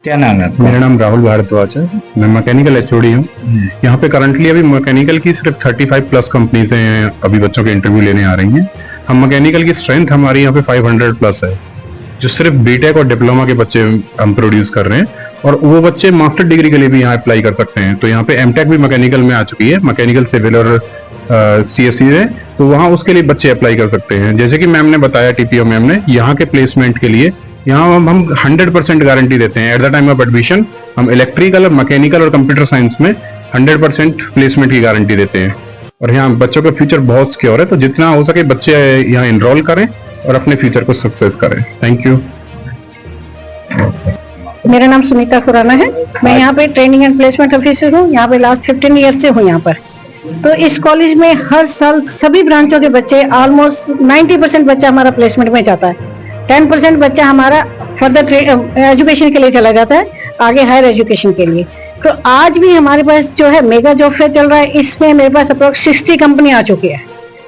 क्या नाम है आपका? मेरा नाम राहुल भारद्वाज है। मैं मैकेनिकल एचओडी हूँ। यहाँ पे करंटली अभी मैकेनिकल की सिर्फ 35 प्लस कंपनीज हैं, अभी बच्चों के इंटरव्यू लेने आ रही हैं। हम मैकेनिकल की स्ट्रेंथ हमारी यहाँ पे 500 प्लस है, जो सिर्फ बीटेक और डिप्लोमा के बच्चे हम प्रोड्यूस कर रहे हैं, और वो बच्चे मास्टर डिग्री के लिए भी यहाँ अप्लाई कर सकते हैं। तो यहाँ पे एमटेक भी मैकेनिकल में आ चुकी है, मैकेनिकल सिविल और सीएससी में, तो वहाँ उसके लिए बच्चे अप्लाई कर सकते हैं। जैसे कि मैम ने बताया, टीपीओ मैम ने, यहाँ के प्लेसमेंट के लिए यहाँ हम 100% गारंटी देते हैं। At the time of admission हम इलेक्ट्रिकल और मैकेनिकल और कंप्यूटर साइंस में 100% प्लेसमेंट की गारंटी देते हैं, और यहाँ बच्चों का फ्यूचर बहुत सिक्योर है। तो जितना हो सके बच्चे यहाँ एनरोल करें और अपने फ्यूचर को सक्सेस करें। Thank you. मेरा नाम सुनीता खुराना है। मैं यहाँ पे ट्रेनिंग एंड प्लेसमेंट ऑफिसर हूँ। यहाँ पे लास्ट 15 ईयर से हूँ यहाँ पर। तो इस कॉलेज में हर साल सभी ब्रांचों के बच्चे, ऑलमोस्ट 90% बच्चा हमारा प्लेसमेंट में जाता है। 10% बच्चा हमारा फर्दर एजुकेशन के लिए चला जाता है, आगे हायर एजुकेशन के लिए। तो आज भी हमारे पास जो है मेगा जॉब फेयर चल रहा है, इसमें मेरे पास अप्रोक्स 60 कंपनी आ चुकी है,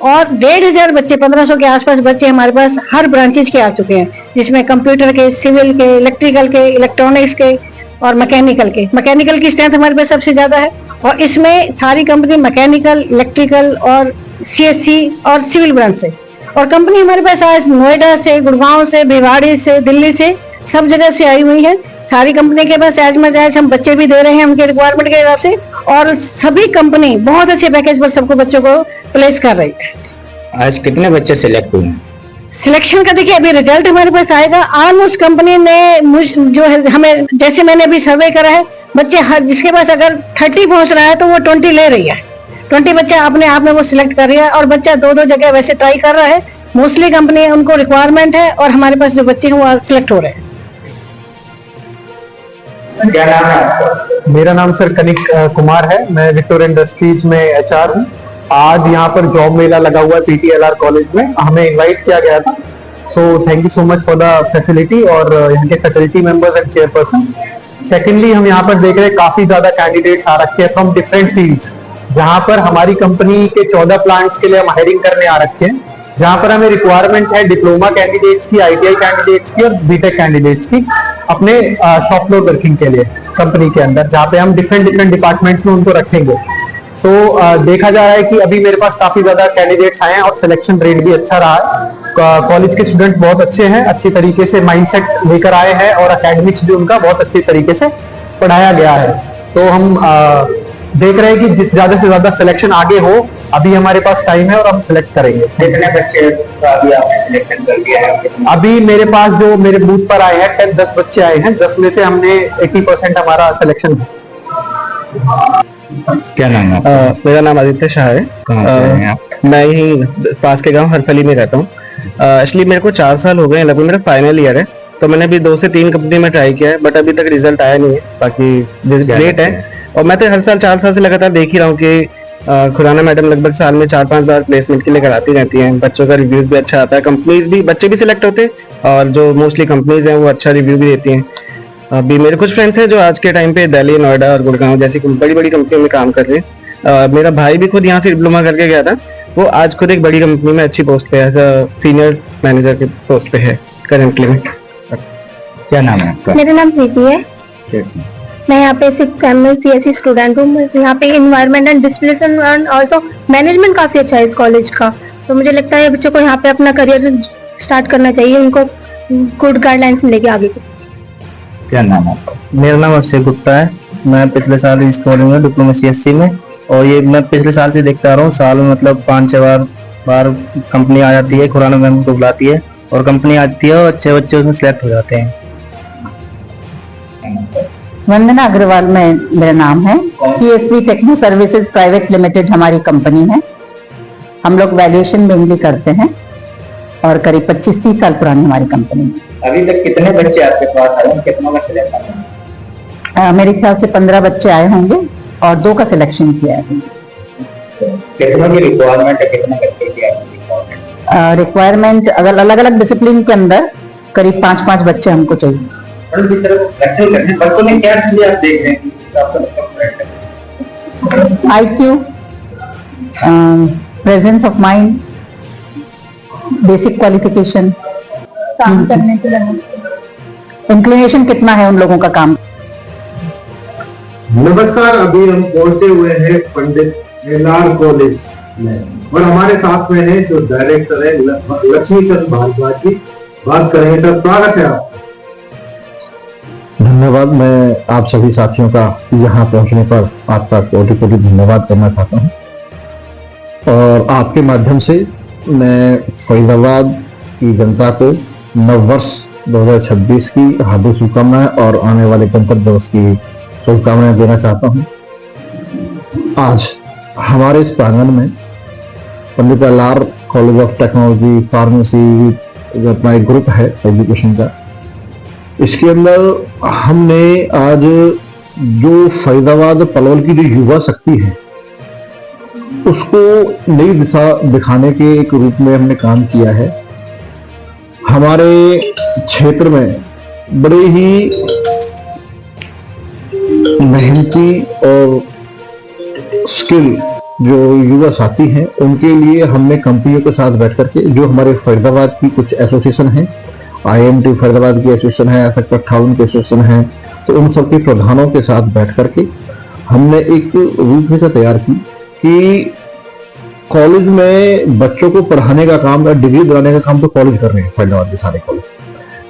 और 1500 बच्चे, 1500 के आसपास बच्चे हमारे पास हर ब्रांचेज के आ चुके हैं, जिसमें कंप्यूटर के, सिविल के, इलेक्ट्रिकल के, इलेक्ट्रॉनिक्स के और मैकेनिकल के। मैकेनिकल की स्ट्रेंथ हमारे पास सबसे ज्यादा है, और इसमें सारी कंपनी मैकेनिकल, इलेक्ट्रिकल और सीएससी और सिविल ब्रांच से। और कंपनी हमारे पास आज नोएडा से, गुड़गांव से, भिवाड़ी से, दिल्ली से, सब जगह से आई हुई है। सारी कंपनी के पास एज मच एज हम बच्चे भी दे रहे हैं उनके रिक्वायरमेंट के हिसाब से, और सभी कंपनी बहुत अच्छे पैकेज पर सबको बच्चों को प्लेस कर रही है। आज कितने बच्चे सिलेक्ट हुए हैं? सिलेक्शन का देखिए अभी रिजल्ट हमारे पास आएगा। ऑलमोस्ट कंपनी ने जो है हमें, जैसे मैंने अभी सर्वे करा है, बच्चे जिसके पास अगर 30 पहुंच रहा है तो वो 20 ले रही है। 20 बच्चा अपने आप में वो सिलेक्ट कर रही है, और बच्चा 2-2 जगह वैसे ट्राई कर रहा है। मोस्टली कंपनी उनको रिक्वायरमेंट है, और हमारे पास जो बच्चे हैं वो सिलेक्ट हो रहे हैं। क्या नाम है आपका? मेरा नाम सर कनिक कुमार है। मैं विक्टोरिया इंडस्ट्रीज में एचआर हूँ। आज यहाँ पर जॉब मेला लगा हुआ है पीटीएलआर कॉलेज में, हमें इनवाइट किया गया था। So thank you so much for the facility, और यहाँ के faculty members and chairperson. Secondly, हम यहाँ पर देख रहे हैं काफी ज्यादा कैंडिडेट्स आ रखे हैं फ्रॉम डिफरेंट फील्ड्स, जहाँ पर हमारी कंपनी के 14 प्लांट्स के लिए हम हायरिंग करने आ रखे हैं, जहाँ पर हमें रिक्वायरमेंट है डिप्लोमा कैंडिडेट्स की, आईटीआई कैंडिडेट्स की और बीटेक कैंडिडेट्स की, अपने शॉप फ्लोर वर्किंग के लिए कंपनी के अंदर, जहाँ पे हम डिफरेंट डिपार्टमेंट्स में उनको रखेंगे। तो देखा जा रहा है कि अभी मेरे पास काफी ज्यादा कैंडिडेट्स आए हैं, और सिलेक्शन रेट भी अच्छा रहा है। कॉलेज के स्टूडेंट बहुत अच्छे हैं, अच्छी तरीके से माइंडसेट लेकर आए हैं, और एकेडमिक्स भी उनका बहुत अच्छी तरीके से पढ़ाया गया है। तो हम देख रहे हैं कि ज्यादा से ज्यादा सिलेक्शन आगे हो। अभी हमारे पास टाइम है और हम सिलेक्ट करेंगे। कितने बच्चे अभी आपने सिलेक्शन कर दिया है? अभी मेरे पास जो मेरे बूथ पर आए हैं 10 बच्चे आए हैं। 10 में से हमने 80% हमारा सिलेक्शन है। क्या नाम है आपका? मेरा नाम आदित्य शाह है। कहाँ से हैं आप? मैं ही पास के गांव हरफली में रहता हूँ। एक्चुअली मेरे को 4 साल हो गए हैं, लगभग मेरा फाइनल ईयर है। तो मैंने अभी 2 से 3 कंपनी में ट्राई किया है, बट अभी तक रिजल्ट आया नहीं है। बाकी लेट है, और मैं तो हर साल 4 साल से लगातार देख ही रहा हूँ कि खुराना मैडम लगभग साल में 4-5 बार प्लेसमेंट के लिए कराती रहती हैं। बच्चों का रिव्यू भी अच्छा आता है, कंपनीज भी, बच्चे भी सिलेक्ट होते हैं, और जो मोस्टली कंपनीज हैं वो अच्छा रिव्यू भी देती हैं। अभी मेरे कुछ फ्रेंड्स हैं जो आज के टाइम पे दिल्ली, नोएडा और गुड़गांव जैसी बड़ी बड़ी कंपनियों में काम कर रहे हैं। मेरा भाई भी खुद यहाँ से डिप्लोमा करके गया था, वो आज खुद एक बड़ी कंपनी में अच्छी पोस्ट पे एज अ सीनियर मैनेजर के पोस्ट पे है करेंटली में। क्या नाम है आपका? मेरा नाम प्रीति है। मैं यहाँ पे 6th एमएल सीएससी स्टूडेंट हूँ। यहाँ पे environment and discipline and also management काफी अच्छा है इस कॉलेज का। तो मुझे लगता है बच्चों को यहाँ पे अपना करियर स्टार्ट करना चाहिए, उनको गुड गाइडलाइंस मिलेगी आगे की। क्या नाम है आपका? मेरा नाम अक्षय गुप्ता है। मैं पिछले साल इस कॉलेज में डिप्लोमा सीएससी में, और ये मैं पिछले साल से देखता आ रहा हूँ। साल में मतलब 5-6 बार कंपनी आ जाती है, खुराना मैम को बुलाती है, और कंपनी आती है और अच्छे बच्चे उसमें सिलेक्ट हो जाते हैं। वंदना अग्रवाल में मेरा नाम है। CSV techno services private limited हमारी कंपनी है। हम लोग वैल्यूएशन मेनली करते हैं, और करीब 25-30 साल पुरानी हमारी कंपनी है। अभी तक कितने बच्चे आपके पास आए हैं? कितनों का सिलेक्शन है? मेरे ख्याल से 15 बच्चे आए होंगे, और 2 का सिलेक्शन किया है। कितनों की रिक्वायरमेंट है? कितने बच्चे की रिक्वायरमेंट? रिक्वायरमेंट अगर अलग अलग डिसिप्लिन के अंदर करीब 5-5 बच्चे हमको चाहिए। जिस तरह से सिलेक्शन करते हैं बच्चों में क्या चीजें आप देख रहे हैं कि आपको सिलेक्ट करते हैं? IQ, presence of mind, basic qualification, काम करने के लिए इंक्लिनेशन कितना है उन लोगों का काम। नमस्कार, अभी हम पहुंचे हुए हैं पंडित एलआर कॉलेज में और हमारे साथ में है जो डायरेक्टर है लक्ष्मीचंद भारद्वाज जी। बात करेंगे सर, स्वागत है आपका। धन्यवाद। मैं आप सभी साथियों का यहाँ पहुंचने पर आपका कोटि कोटि धन्यवाद करना चाहता हूँ और आपके माध्यम से मैं फरीदाबाद की जनता को नववर्ष 2026 की हार्दिक शुभकामनाएं और आने वाले गणतंत्र दिवस की शुभकामनाएं देना चाहता हूँ। आज हमारे इस प्रांगण में Pandit LR college of technology pharmacy जो अपना एक ग्रुप है एजुकेशन का, इसके अंदर हमने आज जो फरीदाबाद पलवल की जो युवा शक्ति है उसको नई दिशा दिखाने के एक रूप में हमने काम किया है। हमारे क्षेत्र में बड़े ही मेहनती और स्किल जो युवा साथी हैं उनके लिए हमने कंपनियों के साथ बैठ करके जो हमारे फरीदाबाद की कुछ एसोसिएशन है, IMT फरीदाबाद की एसोसिएशन है, ऐसा टाउन की एसोसिएशन है, तो उन सबके प्रधानों के साथ बैठ करके हमने एक रूपरेखा तैयार की कि कॉलेज में बच्चों को पढ़ाने का काम या डिग्री दिलाने का काम तो कॉलेज कर रहे हैं फरीदाबाद के सारे कॉलेज,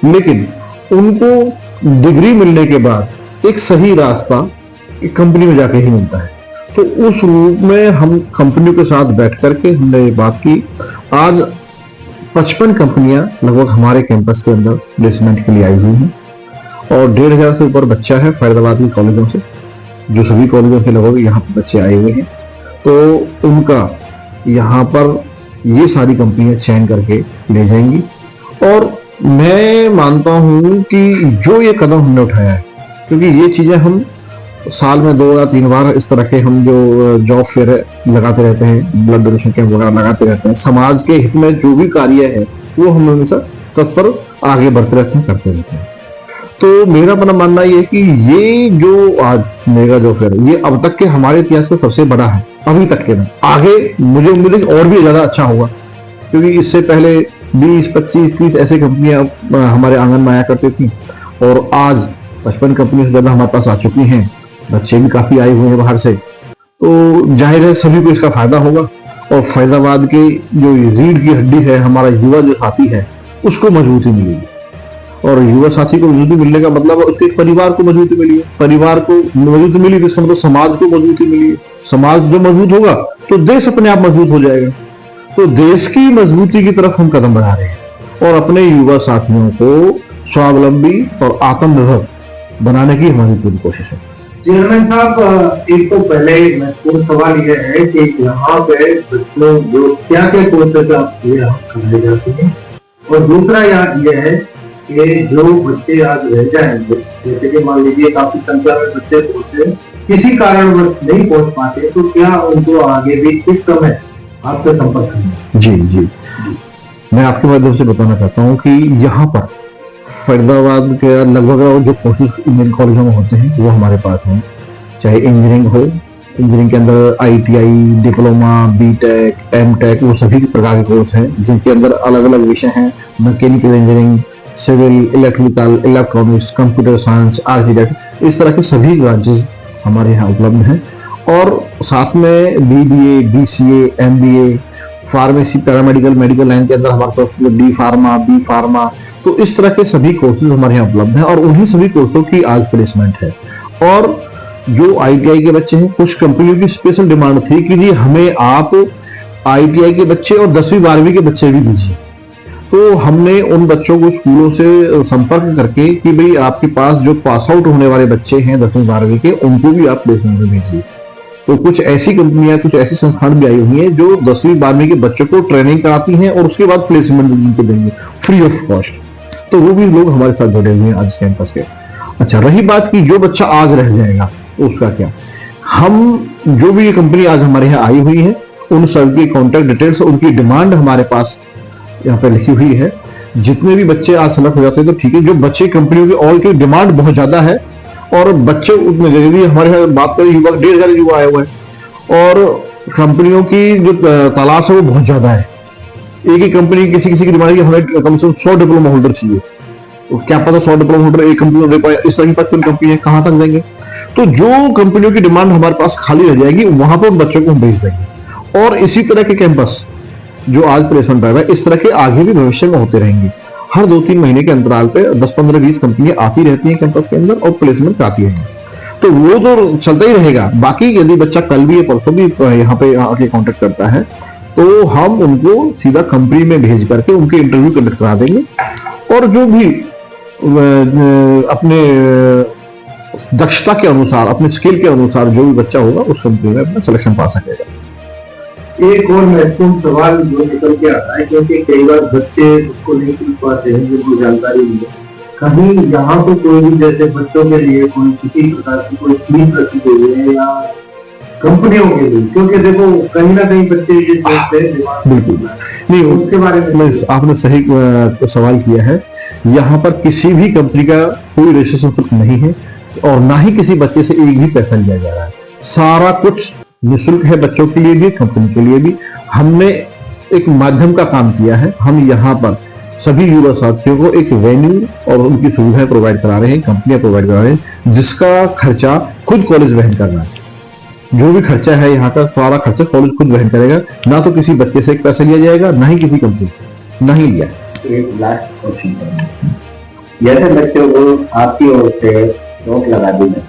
लेकिन उनको डिग्री मिलने के बाद एक सही रास्ता एक कंपनी में जाके ही मिलता है। तो उस रूप में हम कंपनियों के साथ बैठ करके हमने ये बात की। आज 55 कंपनियां लगभग हमारे कैंपस के अंदर प्लेसमेंट के लिए आई हुई हैं और 1,500 से ऊपर बच्चा है फरीदाबाद के कॉलेजों से, जो सभी कॉलेजों से लगभग यहाँ पर बच्चे आए हुए हैं। तो उनका यहाँ पर ये सारी कंपनियां चयन करके ले जाएंगी और मैं मानता हूँ कि जो ये कदम हमने उठाया है, क्योंकि ये चीजें हम साल में 2 या 3 बार इस तरह के हम जो जॉब फेयर लगाते रहते हैं, ब्लड डोनेशन कैंप वगैरह लगाते रहते हैं, समाज के हित में जो भी कार्य है वो हम हमेशा तत्पर आगे बढ़ते रहते हैं, करते रहते हैं। तो मेरा अपना मानना ये है कि ये जो आज मेगा जॉब फेयर ये अब तक के हमारे इतिहास का सबसे बड़ा है अभी तक के में। आगे मुझे उम्मीद है और भी ज्यादा अच्छा होगा, क्योंकि इससे पहले 20, 25, 30 ऐसी कंपनियां हमारे आंगन में आया करती थी और आज 55 कंपनी से ज्यादा हमारे पास आ चुकी हैं, बच्चे भी काफी आए हुए हैं बाहर से। तो जाहिर है सभी को इसका फायदा होगा और फरीदाबाद के जो रीढ़ की हड्डी है हमारा युवा जो साथी है उसको मजबूती मिलेगी और युवा साथी को मजबूती मिलने का मतलब है उसके परिवार को मजबूती मिली है, परिवार को मजबूती मिली तो इसका मतलब समाज को मजबूती मिली है। समाज जो मजबूत होगा तो देश अपने आप मजबूत हो जाएगा। तो देश की मजबूती की तरफ हम कदम बढ़ा रहे हैं और अपने युवा साथियों को स्वावलंबी और आत्मनिर्भर बनाने की हमारी पूरी कोशिश है। चेयरमैन साहब, एक तो पहले महत्वपूर्ण सवाल यह है कि यहाँ पे बच्चों जो क्या क्या कोर्सेज कराए जाते हैं और दूसरा यह है कि जो बच्चे आज रह जाएंगे, जैसे कि मान लीजिए काफी संख्या में बच्चे पहुंचे किसी कारणवश नहीं पहुंच पाते, तो क्या उनको आगे भी इस समय आपके संपर्क में? जी, मैं आपके माध्यम से बताना चाहता हूँ कि यहाँ पर फरीदाबाद के लगभग जो कोर्सेज इंजीनियरिंग कॉलेजों में होते हैं वो हमारे पास हैं, चाहे इंजीनियरिंग हो, इंजीनियरिंग के अंदर ITI, डिप्लोमा, BTech, MTech, वो सभी प्रकार के कोर्स हैं जिनके अंदर अलग अलग विषय हैं, mechanical engineering, civil, electrical, electronics, computer science, architect, इस तरह के सभी ब्रांचेस हमारे यहाँ उपलब्ध हैं और साथ में BBA, BCA, MBA, pharmacy, paramedical, medical line के अंदर हमारे पास D फार्मा, B फार्मा, तो इस तरह के सभी कोर्सेज हमारे यहाँ उपलब्ध हैं और उन्हीं सभी कोर्सों की आज प्लेसमेंट है। और जो ITI के बच्चे हैं, कुछ कंपनियों की स्पेशल डिमांड थी कि जी हमें आप ITI के बच्चे और 10वीं 12वीं के बच्चे भी दीजिए, तो हमने उन बच्चों को स्कूलों से संपर्क करके कि भाई आपके पास जो पास आउट होने वाले बच्चे हैं 10वीं 12वीं के, उनको भी आप प्लेसमेंट में भेजिए। तो कुछ ऐसी कंपनियां, कुछ ऐसी संस्थान भी आई हुई हैं जो 10वीं 12वीं के बच्चों को ट्रेनिंग कराती हैं और उसके बाद प्लेसमेंट उनको देंगे फ्री ऑफ कॉस्ट। तो वो भी लोग हमारे साथ जुड़े हुए हैं आज कैंपस के। अच्छा, रही बात की जो बच्चा आज रह जाएगा उसका क्या, हम जो भी ये कंपनी आज हमारे यहाँ आई हुई है उन सबकी कॉन्टैक्ट डिटेल्स, उनकी डिमांड हमारे पास यहाँ पे लिखी हुई है। जितने भी बच्चे आज सेलेक्ट हो जाते हैं तो ठीक है, जो बच्चे कंपनियों की ऑल की डिमांड बहुत ज्यादा है और बच्चे उतने यदि हमारे यहाँ बात करें युवा 1,500 युवा आए हुए हैं और कंपनियों की जो तलाश है वो बहुत ज्यादा है। एक ही कंपनी किसी की डिमांड की हमें कम से कम 100 डिप्लोमा होल्डर चाहिए, क्या पता 100 डिप्लोमा होल्डर एक कंपनी में दे पाए, इस तरह की 55 कंपनी है, कहां तक देंगे? तो जो कंपनियों की डिमांड हमारे पास खाली रह जाएगी वहां पर उन बच्चों को हम भेज देंगे। और इसी तरह के कैंपस जो आज प्लेसमेंट ड्राइव है, इस तरह के आगे भी भविष्य में होते रहेंगे। हर 2-3 महीने के अंतराल पे 10-15-20 कंपनियां आती रहती हैं कैंपस के अंदर और प्लेसमेंट आती है, तो वो तो चलता ही रहेगा। बाकी यदि बच्चा कल भी या परसों भी यहाँ पे आके कांटेक्ट करता है तो हम उनको सीधा कंपनी में भेज करके उनके इंटरव्यू कंडक्ट करा देंगे, और जो भी अपने दक्षता के अनुसार, अपने स्किल के अनुसार जो भी बच्चा होगा उस कंपनी में अपना सिलेक्शन पा सकेगा। एक और महत्वपूर्ण सवाल जो निकल के आता है, क्योंकि कई बार बच्चे उसको नहीं पूछ पाते हैं, जिनको जानकारी नहीं है, कहीं यहाँ तो कोई भी जैसे बच्चों के लिए कोई किसी प्रकार की कोई फीस रखी गई है या कंपनियों के लिए, क्योंकि देखो कहीं ना कहीं बच्चे ये सोचते हैं बिल्कुल नहीं, उसके बारे में आपने सही सवाल किया है। यहाँ पर किसी भी कंपनी का कोई रजिस्ट्रेशन शुल्क नहीं है और ना ही किसी बच्चे से एक भी पैसा लिया जा रहा है। सारा कुछ निःशुल्क है, बच्चों के लिए भी, कंपनी के लिए भी। हमने एक माध्यम का काम किया है, हम यहाँ पर सभी युवा साथियों को एक वेन्यू और उनकी सुविधाएं प्रोवाइड करा रहे हैं, कंपनियां प्रोवाइड करा रहे हैं, जिसका खर्चा खुद कॉलेज वहन कर रहा है। जो भी खर्चा है यहाँ का सारा खर्चा कॉलेज खुद वहन करेगा, ना तो किसी बच्चे से एक पैसा लिया जाएगा, ना ही किसी कंपनी से, ना ही लिया। एक लास्ट क्वेश्चन, जैसे बच्चों को आपकी ओर से रोक लगा दी है,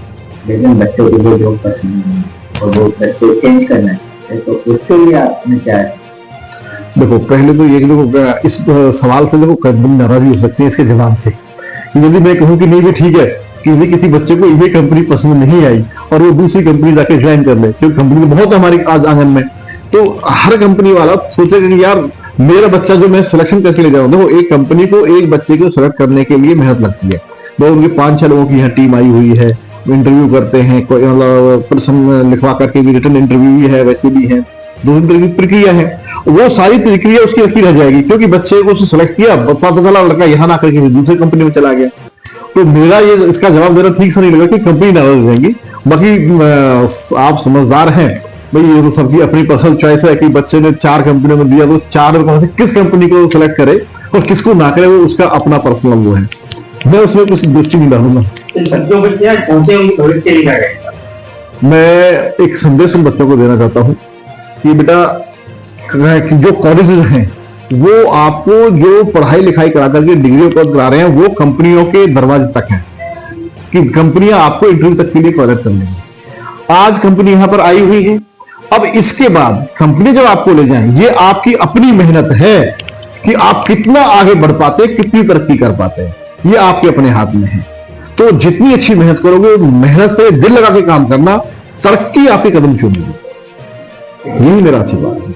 लेकिन बच्चों को जो जॉब पसंद नहीं और वो बच्चे चेंज करना है, तो उसके लिए आपने क्या है? देखो पहले तो ये देखो, इस सवाल से देखो कंपनी नाराज भी हो सकती है इसके जवाब से। यदि मैं कहूँ कि नहीं भी ठीक है कि यदि किसी बच्चे को ये कंपनी पसंद नहीं आई और वो दूसरी कंपनी जाके ज्वाइन कर ले, क्योंकि कंपनी बहुत हमारी आज आंगन में, तो हर कंपनी वाला सोचेगा कि यार मेरा बच्चा जो मैं सिलेक्शन करके ले जा रहा हूँ। देखो एक कंपनी को एक बच्चे को सिलेक्ट करने के लिए मेहनत लगती है, तो उनकी 5-6 लोगों की यहाँ टीम आई हुई है, इंटरव्यू करते हैं, कोई मतलब प्रश्न लिखवा करके भी रिटर्न इंटरव्यू भी है, वैसे भी है, 2 इंटरव्यू प्रक्रिया है। वो सारी प्रक्रिया उसकी रखी रह जाएगी, क्योंकि बच्चे को उसने सिलेक्ट किया, पता चला लड़का यहाँ ना करके दूसरी कंपनी में चला गया। तो मेरा ये इसका जवाब देना ठीक से नहीं लगा कि कंपनी नाराज हो जाएगी। बाकी आप समझदार हैं भाई, ये तो सबकी अपनी पर्सनल चॉइस है कि बच्चे ने 4 कंपनियों में दिया तो 4 में से किस कंपनी को सिलेक्ट करे और किसको ना करे, वो उसका अपना पर्सनल वो है, मैं उसमें कुछ दृष्टि नहीं डालूंगा। बच्चों को क्या पहुंचे उनकी भविष्य लिखा गया। मैं एक संदेश उन बच्चों को देना चाहता हूँ कि बेटा जो कॉलेजेस हैं वो आपको जो पढ़ाई लिखाई करा करके डिग्री उपलब्ध करा रहे हैं वो कंपनियों के दरवाजे तक है, कि कंपनियां आपको इंटरव्यू तक के लिए क्वालिफाई कर लेंगी। आज कंपनी यहां पर आई हुई है, अब इसके बाद कंपनी जब आपको ले जाए, ये आपकी अपनी मेहनत है कि आप कितना आगे बढ़ पाते, कितनी तरक्की कर पाते हैं, ये आपके अपने हाथ में है। तो जितनी अच्छी मेहनत करोगे, मेहनत से दिल लगा के काम करना, तरक्की आपके कदम चूमेगी। यही मेरा आशीर्वाद है।